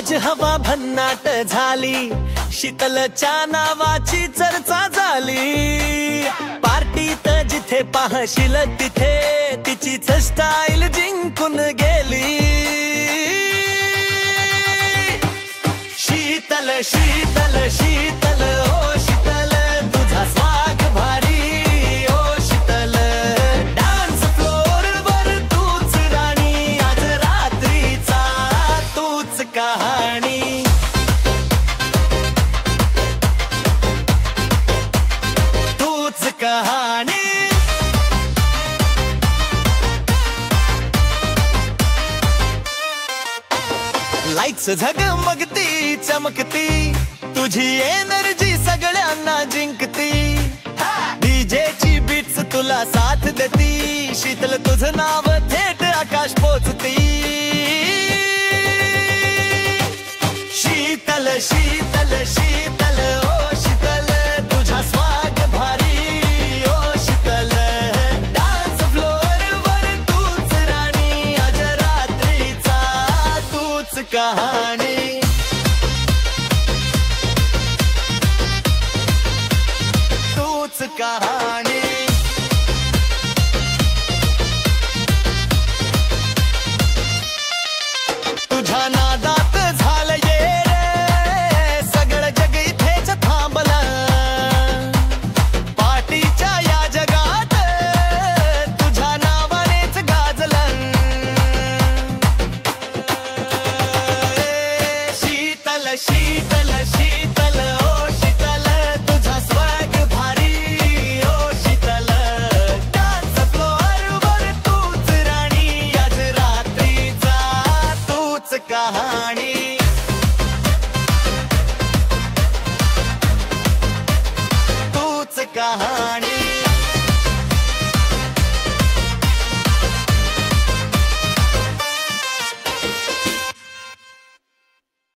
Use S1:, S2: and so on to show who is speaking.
S1: आज हवा भन्नाट झाली, शीतलच्या नावाची चर्चा झाली। पार्टीत जिथे पाहशील तिथे तिचीच स्टाईल जिंकून गेली। शीतल शीतल शीतल ओ शीतल, तुझा स्वाग भारी ओ शीतल। डान्स फ्लोर वर तूच राणी, आज रात्रीचा तूच कहाणी। तूच कहाणी। लाईट्स झगमगती चमकती, तुझी एनर्जी सगळ्यांना जिंकती। डीजेची बीट्स तुला साथ देती, शीतल तुझं नाव थेट आकाश पोचती। शीतल शीतल शीतल ओ शीतल, तुझा स्वाग भारी ओ शीतल। डान्स फ्लोर वर तूच राणी, आज रात्रीचा तूच कहाणी। तूच कहाणी। तुझ्या नादात झालं ये रे, सगळं जग इथेच थांबलं। पार्टीच्या या जगात तुझ्या नावानेच गाजलं। शीतल शीतल